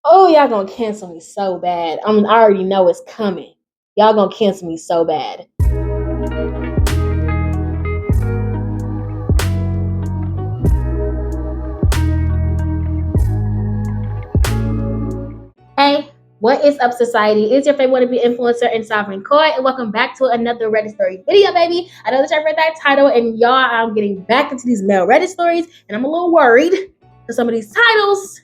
Oh, y'all gonna cancel me so bad. I already know it's coming. Y'all gonna cancel me so bad. Hey, what is up, society? It's your favorite wannabe influencer and sovereign Koi, and welcome back to another Reddit story video, baby. I know that y'all read that title, and y'all, I'm getting back into these male Reddit stories, and I'm a little worried for some of these titles.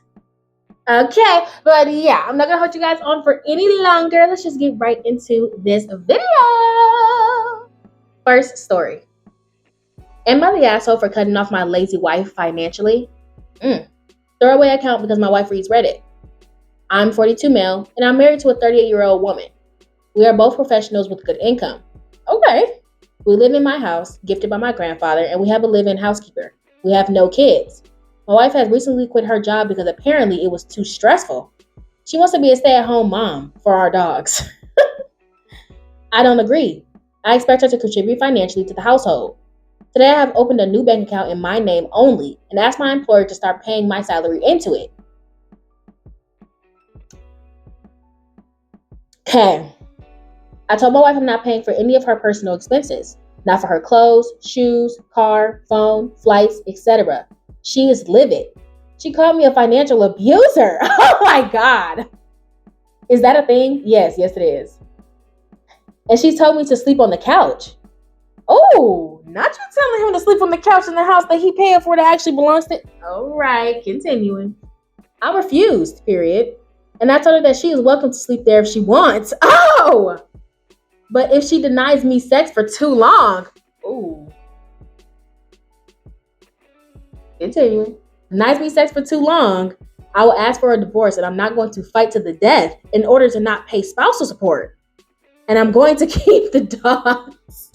Okay, but yeah, I'm not gonna hold you guys on for any longer. Let's just get right into this video. First story. Am I the asshole for cutting off my lazy wife financially? Throwaway account because my wife reads Reddit. I'm 42 male and I'm married to a 38-year-old woman. We are both professionals with good income. Okay. We live in my house, gifted by my grandfather, and we have a live-in housekeeper. We have no kids. My wife has recently quit her job because apparently it was too stressful. She wants to be a stay-at-home mom for our dogs. I don't agree. I expect her to contribute financially to the household. Today I have opened a new bank account in my name only and asked my employer to start paying my salary into it. Okay. I told my wife I'm not paying for any of her personal expenses, not for her clothes, shoes, car, phone, flights, etc. She is livid. She called me a financial abuser. Oh my God. Is that a thing? Yes, it is. And she told me to sleep on the couch. Oh, not you telling him to sleep on the couch in the house that he paid for that actually belongs to. All right, continuing. I refused, period. And I told her that she is welcome to sleep there if she wants. Oh! But if she denies me sex for too long, ooh, continuing. Denies me sex for too long, I will ask for a divorce and I'm not going to fight to the death in order to not pay spousal support. And I'm going to keep the dogs.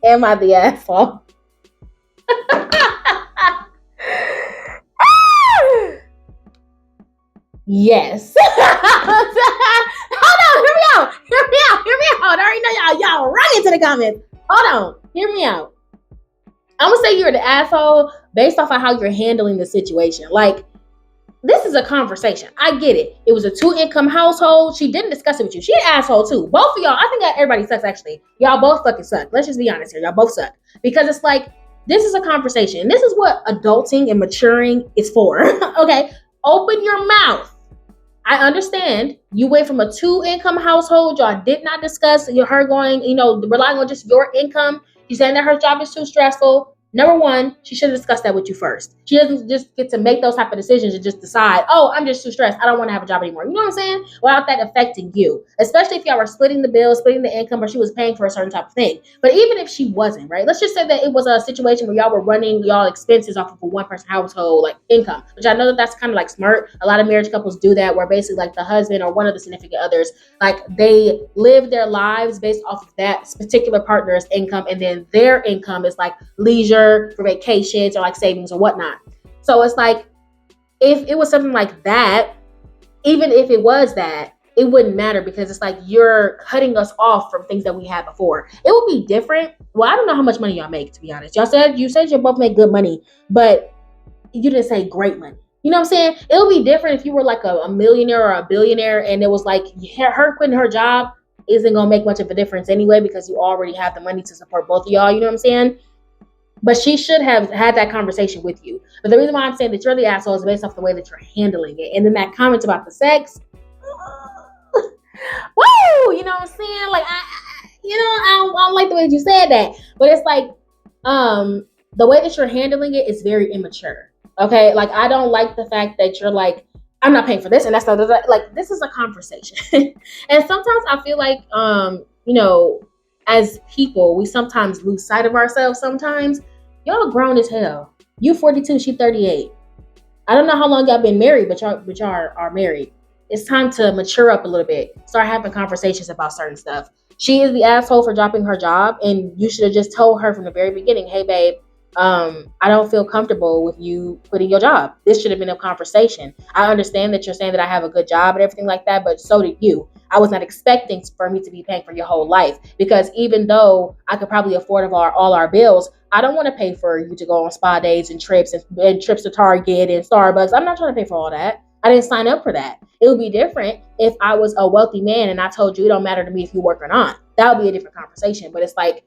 Am I the asshole? Yes. Hold on, hear me out. I already know y'all run into the comments. Hold on, hear me out. I'm gonna say you're the asshole based off of how you're handling the situation. Like, this is a conversation. I get it. It was a 2-income household. She didn't discuss it with you. She an asshole too. Both of y'all. I think that everybody sucks. Actually, y'all both fucking suck. Let's just be honest here. Y'all both suck because it's like this is a conversation. And this is what adulting and maturing is for. Okay, open your mouth. I understand you went from a 2-income household. Y'all did not discuss her going, relying on just your income. She's saying that her job is too stressful. Number one, she should have discussed that with you first. She doesn't just get to make those type of decisions and just decide, oh, I'm just too stressed. I don't want to have a job anymore. You know what I'm saying? Without that affecting you, especially if y'all were splitting the bill, splitting the income, or she was paying for a certain type of thing. But even if she wasn't, right? Let's just say that it was a situation where y'all were running y'all expenses off of a one-person household, like income, which I know that that's kind of like smart. A lot of marriage couples do that, where basically like the husband or one of the significant others, like they live their lives based off of that particular partner's income, and then their income is like leisure for vacations or like savings or whatnot. So it's like if it was something like that, even if it was that, it wouldn't matter because it's like you're cutting us off from things that we had before. It would be different. Well, I don't know how much money y'all make, to be honest. You said you both make good money, but you didn't say great money. You know what I'm saying? It would be different if you were like a millionaire or a billionaire and it was like her quitting her job isn't gonna make much of a difference anyway because you already have the money to support both of y'all. You know what I'm saying? But she should have had that conversation with you. But the reason why I'm saying that you're the asshole is based off the way that you're handling it. And then that comment about the sex, woo, you know what I'm saying? Like, I don't like the way that you said that. But it's like, the way that you're handling it is very immature. Okay, like I don't like the fact that you're like, I'm not paying for this, and that's not like this is a conversation. And sometimes I feel like, as people, we sometimes lose sight of ourselves. Sometimes y'all grown as hell. You 42, she 38. I don't know how long y'all been married, but y'all are married. It's time to mature up a little bit. Start having conversations about certain stuff. She is the asshole for dropping her job, and you should have just told her from the very beginning, hey babe, I don't feel comfortable with you quitting your job. This should have been a conversation. I understand that you're saying that I have a good job and everything like that, but so did you. I was not expecting for me to be paying for your whole life because even though I could probably afford all our bills, I don't want to pay for you to go on spa days and trips to Target and Starbucks. I'm not trying to pay for all that. I didn't sign up for that. It would be different if I was a wealthy man and I told you it don't matter to me if you work or not. That would be a different conversation. But it's like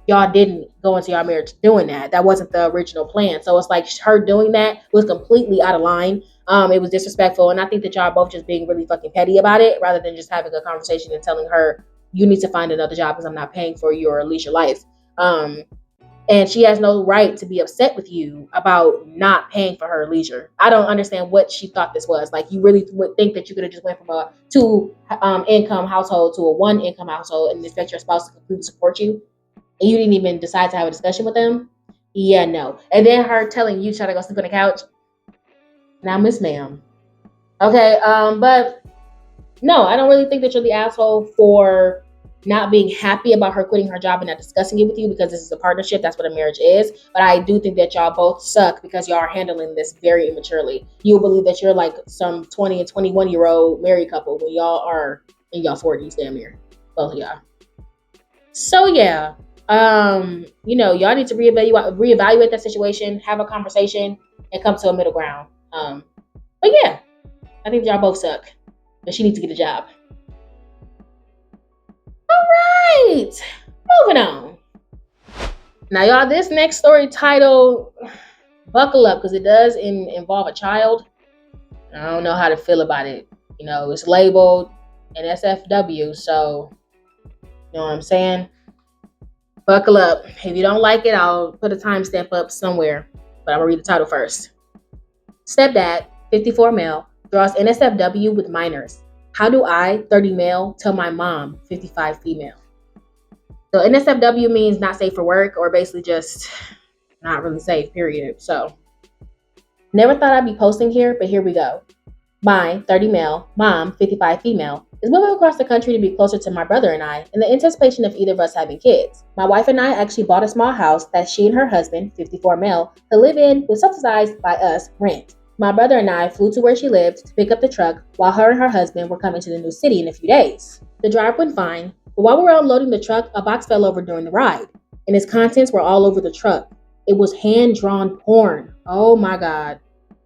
y'all didn't go into your marriage doing that. That wasn't the original plan. So it's like her doing that was completely out of line. It was disrespectful. And I think that y'all both just being really fucking petty about it rather than just having a conversation and telling her, you need to find another job because I'm not paying for you or leisure life. And she has no right to be upset with you about not paying for her leisure. I don't understand what she thought this was. Like, you really would think that you could have just went from a two income household to a one income household and expect your spouse to completely support you? And you didn't even decide to have a discussion with them? Yeah, no. And then her telling you try to go sleep on the couch. Now, Miss Ma'am. Okay, but no, I don't really think that you're the asshole for not being happy about her quitting her job and not discussing it with you, because this is a partnership. That's what a marriage is. But I do think that y'all both suck because y'all are handling this very immaturely. You'll believe that you're like some 20 and 21-year-old married couple when y'all are in y'all 40s, damn near. Both of y'all. So yeah, y'all need to reevaluate that situation, have a conversation, and come to a middle ground. But yeah, I think y'all both suck. But she needs to get a job. All right, moving on. Now, y'all, this next story title, buckle up, because it does involve a child. I don't know how to feel about it. It's labeled an SFW, so you know what I'm saying? Buckle up. If you don't like it, I'll put a timestamp up somewhere, but I'm gonna read the title first. Stepdad, 54 male, draws NSFW with minors. How do I, 30 male, tell my mom, 55 female? So NSFW means not safe for work, or basically just not really safe, period. So never thought I'd be posting here, but here we go. My 30 male, mom, 55 female, is moving across the country to be closer to my brother and I in the anticipation of either of us having kids. My wife and I actually bought a small house that she and her husband, 54 male, to live in with subsidized by us rent. My brother and I flew to where she lived to pick up the truck while her and her husband were coming to the new city in a few days. The drive went fine, but while we were unloading the truck, a box fell over during the ride, and its contents were all over the truck. It was hand-drawn porn. Oh my God.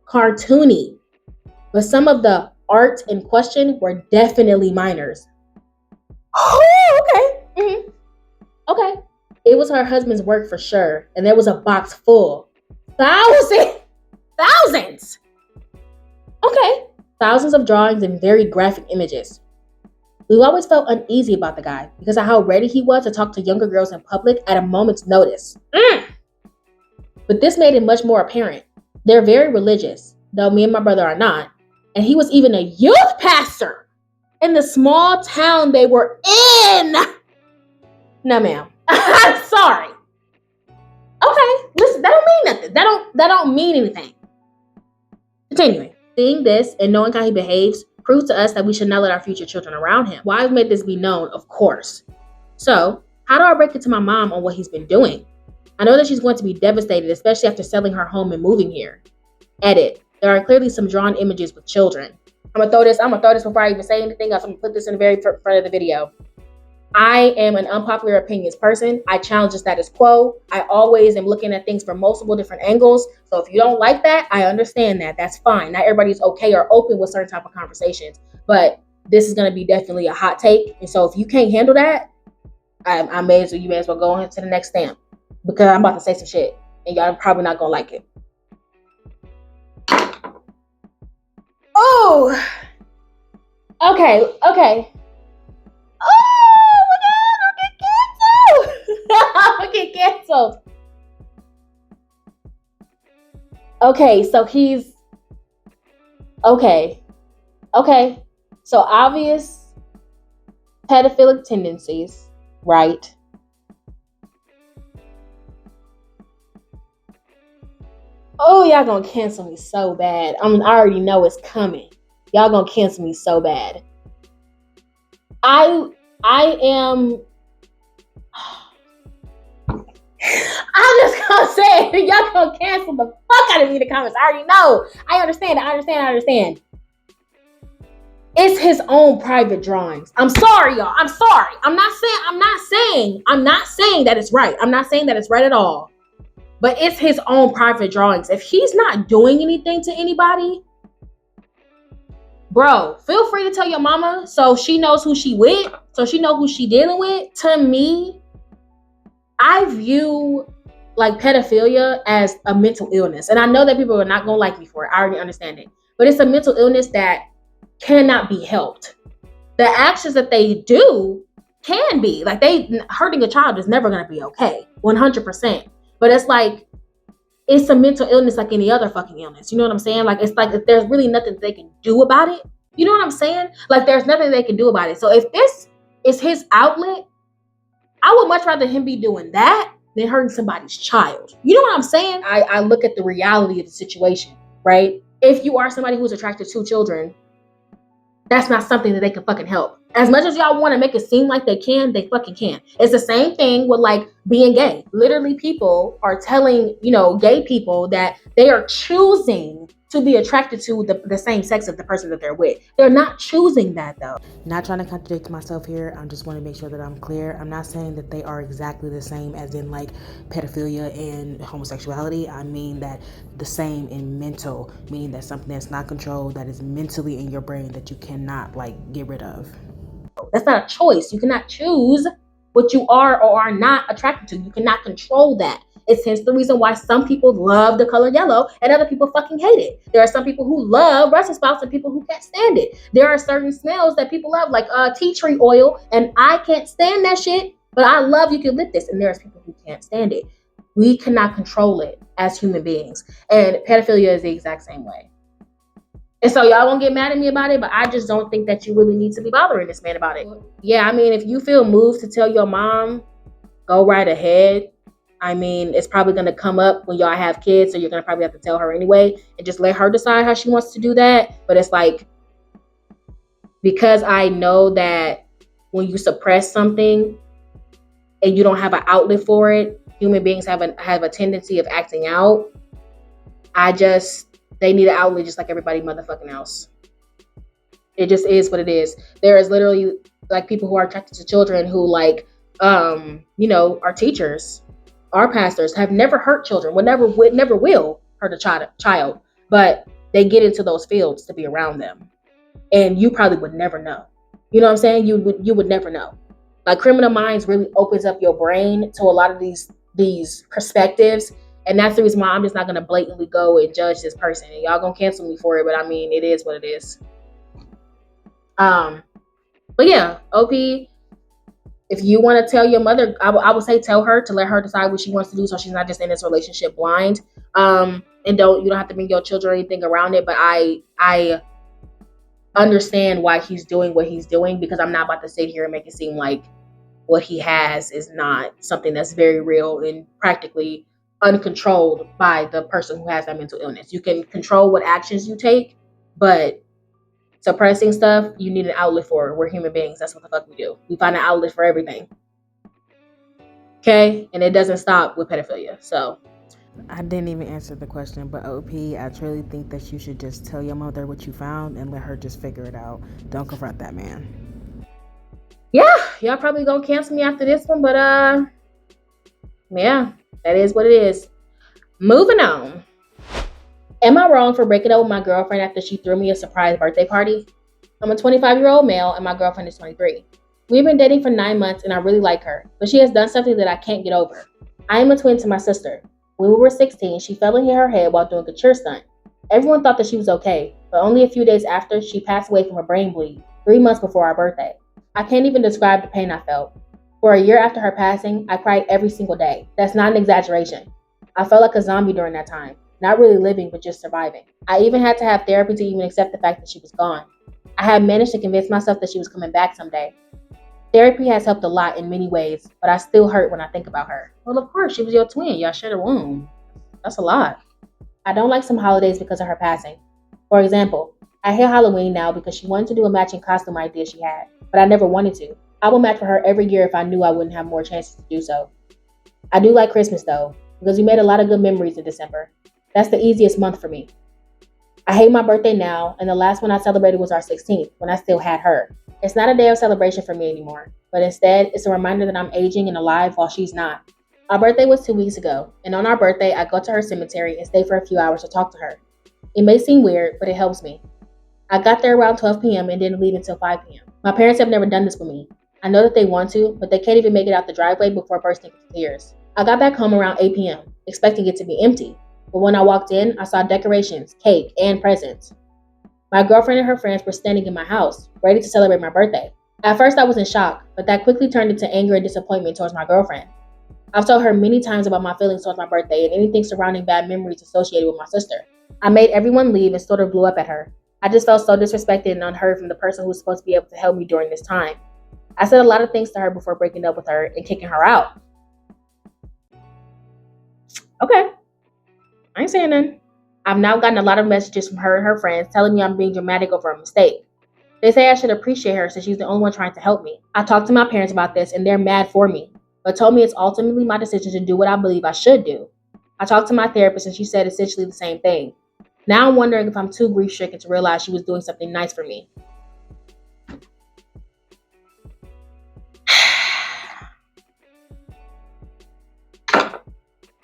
Cartoony. But some of the art in question were definitely minors. Oh, okay. Mm-hmm. Okay. It was her husband's work for sure, and there was a box full. Thousands. Okay. Thousands of drawings and very graphic images. We've always felt uneasy about the guy because of how ready he was to talk to younger girls in public at a moment's notice. But this made it much more apparent. They're very religious, though me and my brother are not. And he was even a youth pastor in the small town they were in. No, ma'am. I'm sorry. Okay, listen, that don't mean nothing. That don't mean anything. Continuing. Seeing this and knowing how he behaves proves to us that we should not let our future children around him. Why I've made this be known, of course. So, how do I break it to my mom on what he's been doing? I know that she's going to be devastated, especially after selling her home and moving here. Edit. There are clearly some drawn images with children. I'm gonna throw this before I even say anything else. I'm gonna put this in the very front of the video. I am an unpopular opinions person. I challenge the status quo. I always am looking at things from multiple different angles. So if you don't like that, I understand that. That's fine. Not everybody's okay or open with certain type of conversations. But this is gonna be definitely a hot take. And so if you can't handle that, you may as well go on to the next stamp. Because I'm about to say some shit. And y'all probably not gonna like it. Oh, okay. Oh my God, I'll get canceled. Okay, so he's okay. So obvious pedophilic tendencies, right? Oh, y'all gonna cancel me so bad. I already know it's coming. Y'all gonna cancel me so bad. I am. I'm just gonna say it. Y'all gonna cancel the fuck out of me in the comments. I already know. I understand. It's his own private drawings. I'm sorry, y'all. I'm sorry. I'm not saying that it's right. I'm not saying that it's right at all. But it's his own private drawings. If he's not doing anything to anybody, bro, feel free to tell your mama so she knows who she with, so she know who she dealing with. To me, I view like pedophilia as a mental illness. And I know that people are not gonna like me for it. I already understand it. But it's a mental illness that cannot be helped. The actions that they do can be. Like, they hurting a child is never gonna be okay. 100%. But it's like, it's a mental illness like any other fucking illness. You know what I'm saying? Like, it's like if there's really nothing they can do about it. You know what I'm saying? Like, there's nothing they can do about it. So if this is his outlet, I would much rather him be doing that than hurting somebody's child. You know what I'm saying? I look at the reality of the situation, right? If you are somebody who's attracted to children, that's not something that they can fucking help. As much as y'all want to make it seem like they can, they fucking can. It's the same thing with like being gay. Literally, people are telling, gay people that they are choosing to be attracted to the same sex of the person that they're with. They're not choosing that though. Not trying to contradict myself here. I just want to make sure that I'm clear. I'm not saying that they are exactly the same as in like pedophilia and homosexuality. I mean that the same in mental, meaning that something that's not controlled, that is mentally in your brain that you cannot like get rid of. That's not a choice. You cannot choose what you are or are not attracted to. You cannot control that. It's hence the reason why some people love the color yellow and other people fucking hate it. There are some people who love Brussels sprouts and people who can't stand it. There are certain smells that people love, like tea tree oil, and I can't stand that shit, but I love eucalyptus, and there's people who can't stand it. We cannot control it as human beings, and pedophilia is the exact same way. And so y'all won't get mad at me about it, but I just don't think that you really need to be bothering this man about it. Yeah, I mean, if you feel moved to tell your mom, go right ahead. I mean, it's probably going to come up when y'all have kids, so you're going to probably have to tell her anyway and just let her decide how she wants to do that. But it's like, because I know that when you suppress something and you don't have an outlet for it, human beings have a tendency of acting out. They need an outlet just like everybody motherfucking else. It just is what it is. There is literally like people who are attracted to children who like, are teachers. Our pastors have never hurt children, never will hurt a child, but they get into those fields to be around them. And you probably would never know. You know what I'm saying? You would never know. Like, Criminal Minds really opens up your brain to a lot of these perspectives. And that's the reason why I'm just not going to blatantly go and judge this person. And y'all going to cancel me for it, but I mean, it is what it is. But yeah, OP, if you want to tell your mother, I would say tell her to let her decide what she wants to do, so she's not just in this relationship blind. And you don't have to bring your children or anything around it. But I understand why he's doing what he's doing, because I'm not about to sit here and make it seem like what he has is not something that's very real and practically uncontrolled by the person who has that mental illness. You can control what actions you take, but suppressing stuff, you need an outlet for it. We're human beings. That's what the fuck we do. We find an outlet for everything. Okay? And it doesn't stop with pedophilia. So I didn't even answer the question, but OP, I truly think that you should just tell your mother what you found and let her just figure it out. Don't confront that man. Yeah, y'all probably gonna cancel me after this one, but yeah, that is what it is. Moving on. Am I wrong for breaking up with my girlfriend after she threw me a surprise birthday party? I'm a 25-year-old male and my girlfriend is 23. We've been dating for 9 months and I really like her, but she has done something that I can't get over. I am a twin to my sister. When we were 16, she fell and hit her head while doing a church stunt. Everyone thought that she was okay, but only a few days after, she passed away from a brain bleed, 3 months before our birthday. I can't even describe the pain I felt. For a year after her passing, I cried every single day. That's not an exaggeration. I felt like a zombie during that time. Not really living, but just surviving. I even had to have therapy to even accept the fact that she was gone. I had managed to convince myself that she was coming back someday. Therapy has helped a lot in many ways, but I still hurt when I think about her. Well, of course, she was your twin. Y'all shared a womb. That's a lot. I don't like some holidays because of her passing. For example, I hate Halloween now because she wanted to do a matching costume idea she had, but I never wanted to. I will match for her every year if I knew I wouldn't have more chances to do so. I do like Christmas though, because we made a lot of good memories in December. That's the easiest month for me. I hate my birthday now, and the last one I celebrated was our 16th, when I still had her. It's not a day of celebration for me anymore, but instead, it's a reminder that I'm aging and alive while she's not. Our birthday was 2 weeks ago, and on our birthday, I go to her cemetery and stay for a few hours to talk to her. It may seem weird, but it helps me. I got there around 12 p.m. and didn't leave until 5 p.m. My parents have never done this with me. I know that they want to, but they can't even make it out the driveway before bursting into tears. I got back home around 8 p.m., expecting it to be empty. But when I walked in, I saw decorations, cake, and presents. My girlfriend and her friends were standing in my house, ready to celebrate my birthday. At first, I was in shock, but that quickly turned into anger and disappointment towards my girlfriend. I've told her many times about my feelings towards my birthday and anything surrounding bad memories associated with my sister. I made everyone leave and sort of blew up at her. I just felt so disrespected and unheard from the person who was supposed to be able to help me during this time. I said a lot of things to her before breaking up with her and kicking her out. Okay, I ain't saying nothing. I've now gotten a lot of messages from her and her friends telling me I'm being dramatic over a mistake. They say I should appreciate her since she's the only one trying to help me. I talked to my parents about this and they're mad for me, but told me it's ultimately my decision to do what I believe I should do. I talked to my therapist and she said essentially the same thing. Now I'm wondering if I'm too grief-stricken to realize she was doing something nice for me.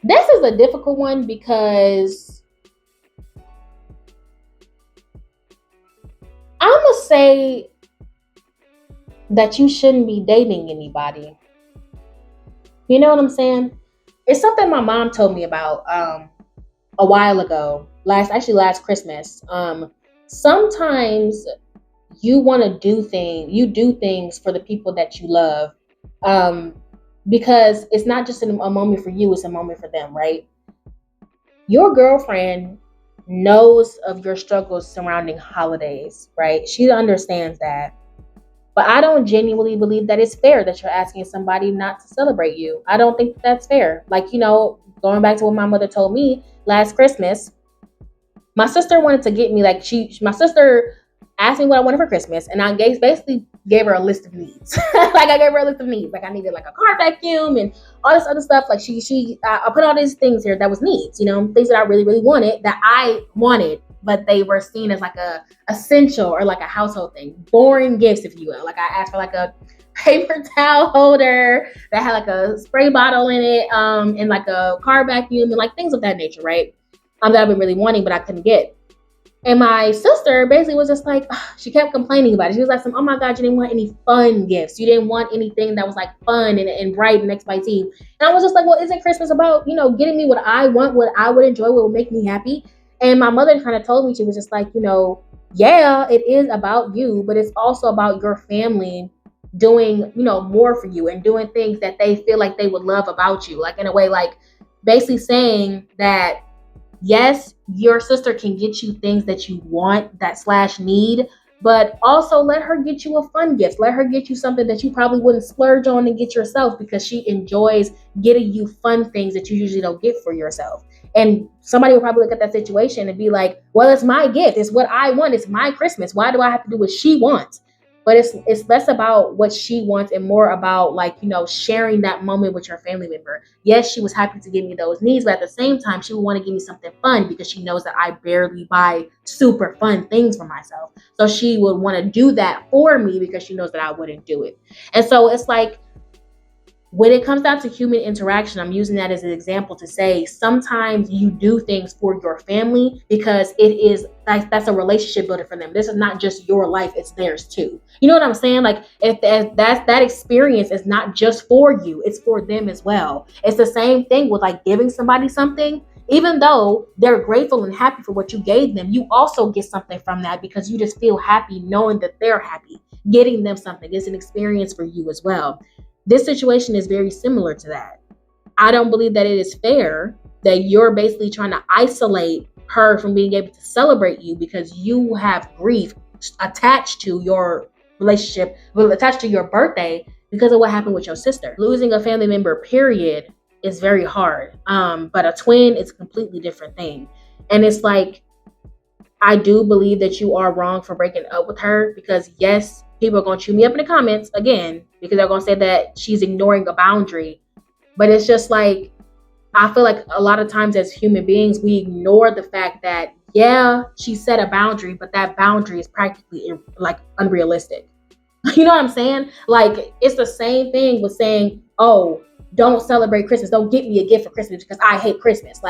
This is a difficult one because I'm going to say that you shouldn't be dating anybody. You know what I'm saying? It's something my mom told me about a while ago. Last Christmas. Sometimes you want to do things for the people that you love. Because it's not just a moment for you, it's a moment for them, right? Your girlfriend knows of your struggles surrounding holidays, right? She understands that. But I don't genuinely believe that it's fair that you're asking somebody not to celebrate you. I don't think that's fair. Like, going back to what my mother told me last Christmas, my sister wanted to get me, my sister asked me what I wanted for Christmas, and I basically gave her a list of needs. I gave her a list of needs. I needed a car vacuum and all this other stuff. I put all these things here that was needs, things that I really, really wanted, that I wanted, but they were seen as a essential or a household thing. Boring gifts, if you will. I asked for a paper towel holder that had a spray bottle in it, and a car vacuum and things of that nature, right? That I've been really wanting, but I couldn't get. And my sister basically was just she kept complaining about it. She was like, oh my God, you didn't want any fun gifts. You didn't want anything that was fun and bright and XYZ. And I was just well, isn't Christmas about, getting me what I want, what I would enjoy, what would make me happy? And my mother kind of told me, she was just yeah, it is about you, but it's also about your family doing, more for you and doing things that they feel like they would love about you. In a way, basically saying that, yes, your sister can get you things that you want, that / need, but also let her get you a fun gift. Let her get you something that you probably wouldn't splurge on and get yourself, because she enjoys getting you fun things that you usually don't get for yourself. And somebody will probably look at that situation and be like, well, it's my gift. It's what I want. It's my Christmas. Why do I have to do what she wants? But it's less about what she wants and more about sharing that moment with your family member. Yes, she was happy to give me those needs, but at the same time, she would want to give me something fun because she knows that I barely buy super fun things for myself. So she would want to do that for me because she knows that I wouldn't do it. And so it's when it comes down to human interaction, I'm using that as an example to say sometimes you do things for your family because that's a relationship builder for them. This is not just your life, it's theirs too. You know what I'm saying? If that experience is not just for you, it's for them as well. It's the same thing with giving somebody something. Even though they're grateful and happy for what you gave them, you also get something from that because you just feel happy knowing that they're happy. Getting them something is an experience for you as well. This situation is very similar to that. I don't believe that it is fair that you're basically trying to isolate her from being able to celebrate you because you have grief attached to your relationship, attached to your birthday because of what happened with your sister. Losing a family member, period, is very hard. But a twin is a completely different thing. And it's I do believe that you are wrong for breaking up with her because yes, people are going to chew me up in the comments again because they're going to say that she's ignoring a boundary. But it's just I feel like a lot of times as human beings, we ignore the fact that, yeah, she set a boundary, but that boundary is practically unrealistic. You know what I'm saying? It's the same thing with saying, oh, don't celebrate Christmas. Don't get me a gift for Christmas because I hate Christmas.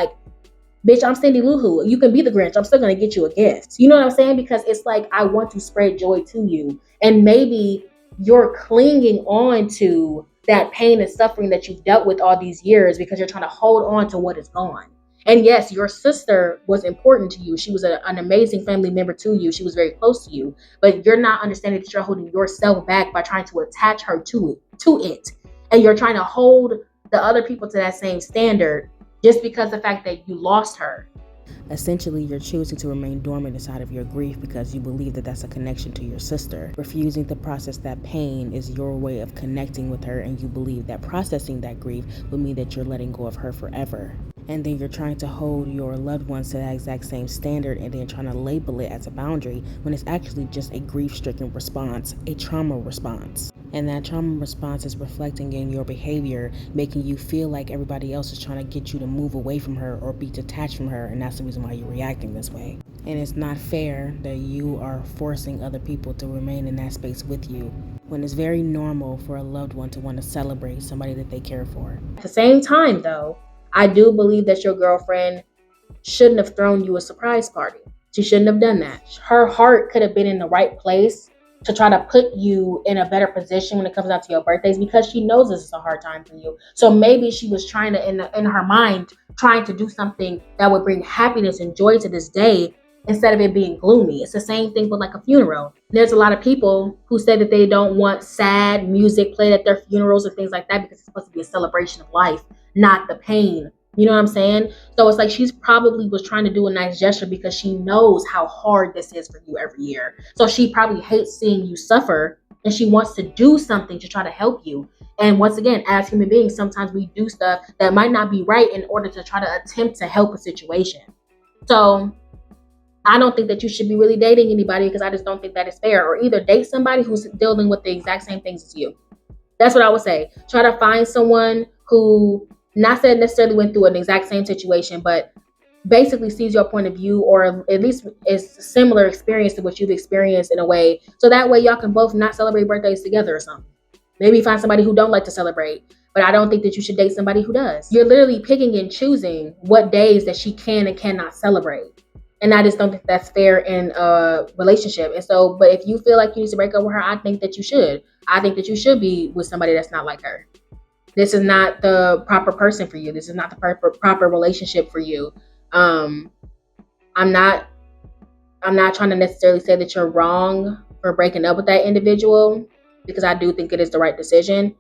Bitch, I'm Cindy Lou Who. You can be the Grinch. I'm still gonna get you a gift. You know what I'm saying? Because it's like I want to spread joy to you. And maybe you're clinging on to that pain and suffering that you've dealt with all these years because you're trying to hold on to what is gone. And yes, your sister was important to you. She was an amazing family member to you. She was very close to you. But you're not understanding that you're holding yourself back by trying to attach her to it. And you're trying to hold the other people to that same standard just because of the fact that you lost her. Essentially, you're choosing to remain dormant inside of your grief because you believe that that's a connection to your sister. Refusing to process that pain is your way of connecting with her, and you believe that processing that grief would mean that you're letting go of her forever. And then you're trying to hold your loved ones to that exact same standard and then trying to label it as a boundary when it's actually just a grief-stricken response, a trauma response. And that trauma response is reflecting in your behavior, making you feel like everybody else is trying to get you to move away from her or be detached from her, and that's the reason why you're reacting this way. And it's not fair that you are forcing other people to remain in that space with you when it's very normal for a loved one to want to celebrate somebody that they care for. At the same time, though, I do believe that your girlfriend shouldn't have thrown you a surprise party. She shouldn't have done that. Her heart could have been in the right place to try to put you in a better position when it comes out to your birthdays because she knows this is a hard time for you. So maybe she was trying to, in her mind, trying to do something that would bring happiness and joy to this day instead of it being gloomy. It's the same thing with like a funeral. There's a lot of people who say that they don't want sad music played at their funerals and things like that because it's supposed to be a celebration of life, not the pain. You know what I'm saying? So it's like she's probably was trying to do a nice gesture because she knows how hard this is for you every year. So she probably hates seeing you suffer and she wants to do something to try to help you. And once again, as human beings, sometimes we do stuff that might not be right in order to try to attempt to help a situation. So I don't think that you should be really dating anybody because I just don't think that is fair. Or either date somebody who's dealing with the exact same things as you. That's what I would say. Try to find someone who not said necessarily went through an exact same situation, but basically sees your point of view or at least is similar experience to what you've experienced in a way. So that way y'all can both not celebrate birthdays together or something. Maybe find somebody who don't like to celebrate, but I don't think that you should date somebody who does. You're literally picking and choosing what days that she can and cannot celebrate. And I just don't think that's fair in a relationship. And so, but if you feel like you need to break up with her, I think that you should. I think that you should be with somebody that's not like her. This is not the proper person for you. This is not the proper relationship for you. I'm not trying to necessarily say that you're wrong for breaking up with that individual because I do think it is the right decision.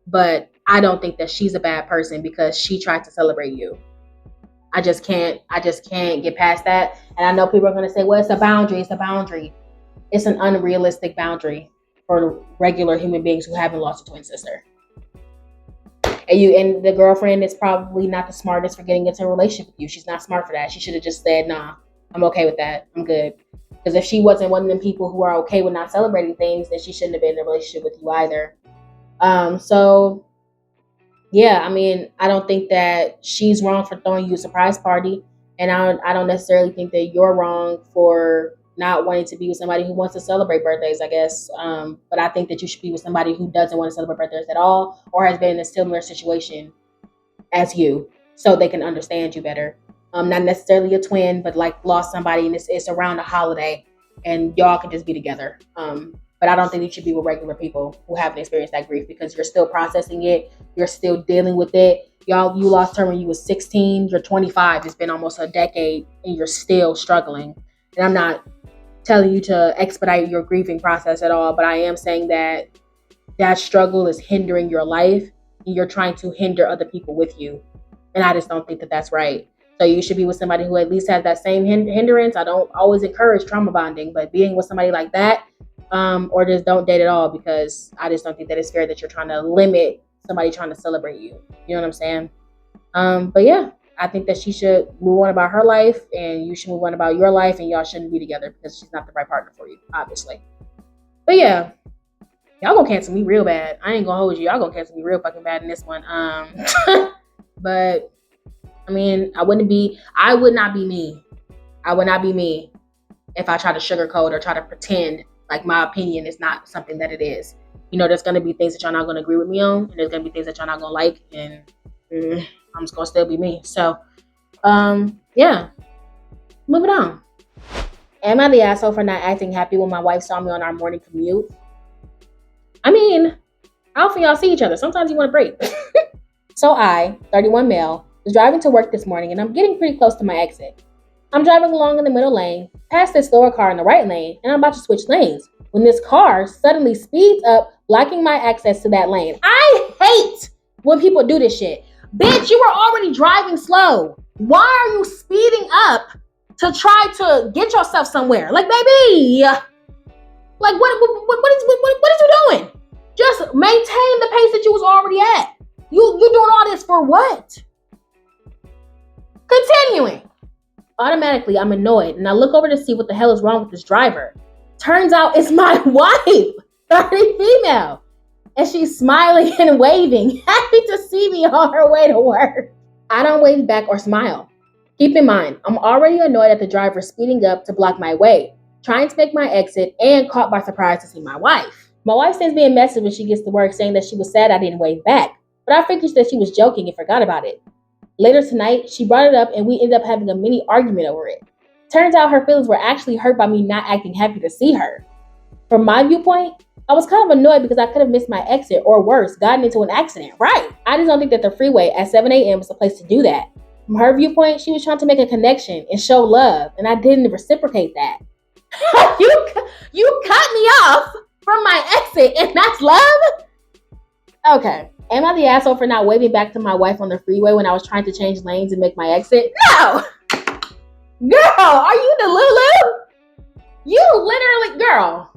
But I don't think that she's a bad person because she tried to celebrate you. I just can't get past that. And I know people are going to say, well, it's a boundary. It's a boundary. It's an unrealistic boundary for regular human beings who haven't lost a twin sister. And the girlfriend is probably not the smartest for getting into a relationship with you. She's not smart for that. She should have just said, nah, I'm okay with that. I'm good. Because if she wasn't one of them people who are okay with not celebrating things, then she shouldn't have been in a relationship with you either. So yeah, I mean, I don't think that she's wrong for throwing you a surprise party. And I don't necessarily think that you're wrong for not wanting to be with somebody who wants to celebrate birthdays, I guess. But I think that you should be with somebody who doesn't want to celebrate birthdays at all or has been in a similar situation as you so they can understand you better. Not necessarily a twin, but like lost somebody and it's around a holiday and y'all can just be together. But I don't think you should be with regular people who haven't experienced that grief because you're still processing it. You're still dealing with it. You lost her when you was 16. You're 25. It's been almost a decade and you're still struggling. And I'm not telling you to expedite your grieving process at all, but I am saying that that struggle is hindering your life and you're trying to hinder other people with you. And I just don't think that that's right. So you should be with somebody who at least has that same hindrance. I don't always encourage trauma bonding, but being with somebody like that, or just don't date at all because I just don't think that it's fair that you're trying to limit somebody trying to celebrate you. You know what I'm saying? But yeah, I think that she should move on about her life and you should move on about your life and y'all shouldn't be together because she's not the right partner for you, obviously. But yeah, y'all gonna cancel me real bad. I ain't gonna hold you. Y'all gonna cancel me real fucking bad in this one. But I mean, I would not be me. I would not be me if I try to sugarcoat or try to pretend like my opinion is not something that it is. You know, there's going to be things that y'all not going to agree with me on, and there's going to be things that y'all not going to like, and I'm just going to still be me. So, Yeah, moving on. Am I the asshole for not acting happy when my wife saw me on our morning commute? I mean, how often y'all see each other? Sometimes you want a break. So I, 31 male, was driving to work this morning and I'm getting pretty close to my exit. I'm driving along in the middle lane, past this slower car in the right lane, and I'm about to switch lanes when this car suddenly speeds up, blocking my access to that lane. I hate when people do this shit. Bitch, you were already driving slow. Why are you speeding up to try to get yourself somewhere? Like, baby, like what is you doing? Just maintain the pace that you was already at. You doing all this for what? Continuing. Automatically, I'm annoyed and I look over to see what the hell is wrong with this driver. Turns out it's my wife, 30 female. And she's smiling and waving, happy to see me on her way to work. I don't wave back or smile. Keep in mind, I'm already annoyed at the driver speeding up to block my way, trying to make my exit, and caught by surprise to see my wife. My wife sends me a message when she gets to work saying that she was sad I didn't wave back, but I figured that she was joking and forgot about it. Later tonight, she brought it up and we ended up having a mini argument over it. Turns out her feelings were actually hurt by me not acting happy to see her. From my viewpoint, I was kind of annoyed because I could have missed my exit or worse, gotten into an accident. Right. I just don't think that the freeway at 7 a.m. is the place to do that. From her viewpoint, she was trying to make a connection and show love, and I didn't reciprocate that. you cut me off from my exit, and that's love? Okay. Am I the asshole for not waving back to my wife on the freeway when I was trying to change lanes and make my exit? No! Girl, are you the Lulu? You literally, girl.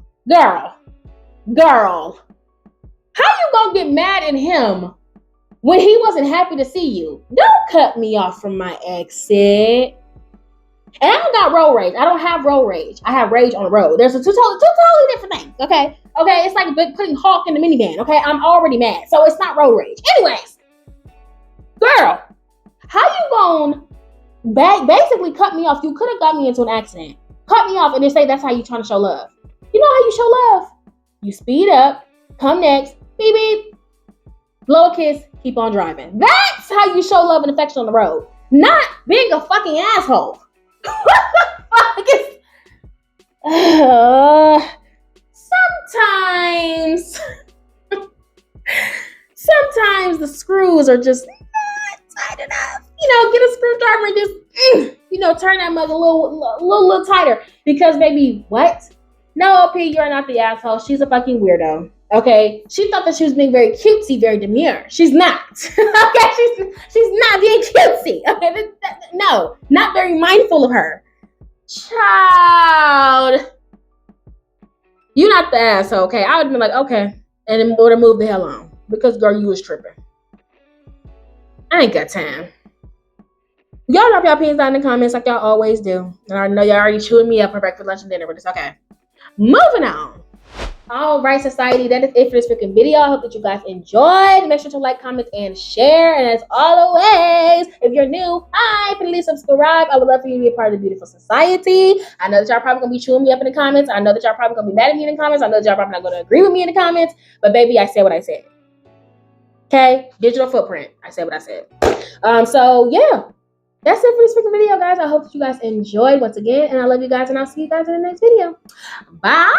How you gonna get mad at him when he wasn't happy to see you? Don't cut me off from my exit. And I don't got road rage. I don't have road rage. I have rage on the road. There's two totally different things, okay? Okay, it's like putting Hawk in the minivan, okay? I'm already mad, so it's not road rage. Anyways, girl, how you gonna basically cut me off? You could have got me into an accident. Cut me off and then say that's how you trying to show love. You know how you show love? You speed up, come next, beep beep, blow a kiss, keep on driving. That's how you show love and affection on the road. Not being a fucking asshole. What the fuck is... sometimes the screws are just not tight enough. Get a screwdriver and just, turn that mother a little tighter. Because, baby, what? No, OP, you're not the asshole. She's a fucking weirdo. Okay? She thought that she was being very cutesy, very demure. She's not. Okay? She's not being cutesy. Okay? No. Not very mindful of her. Child. You're not the asshole, okay? I would have been like, okay. And then would have moved the hell on. Because, girl, you was tripping. I ain't got time. Y'all drop y'all opinions down in the comments like y'all always do. And I know y'all already chewing me up for breakfast, lunch, and dinner, but it's okay. Moving on. All right, society, that is it for this freaking video. I hope that you guys enjoyed. Make sure to like, comment, and share. And as always, if you're new, hi, please subscribe. I would love for you to be a part of the beautiful society. I know that y'all probably gonna be chewing me up in the comments. I know that y'all probably gonna be mad at me in the comments. I know that y'all probably not gonna agree with me in the comments. But baby, I said what I said. Okay, digital footprint. I said what I said. So yeah, that's it for this freaking video, guys. I hope that you guys enjoyed once again, and I love you guys, and I'll see you guys in the next video. Bye.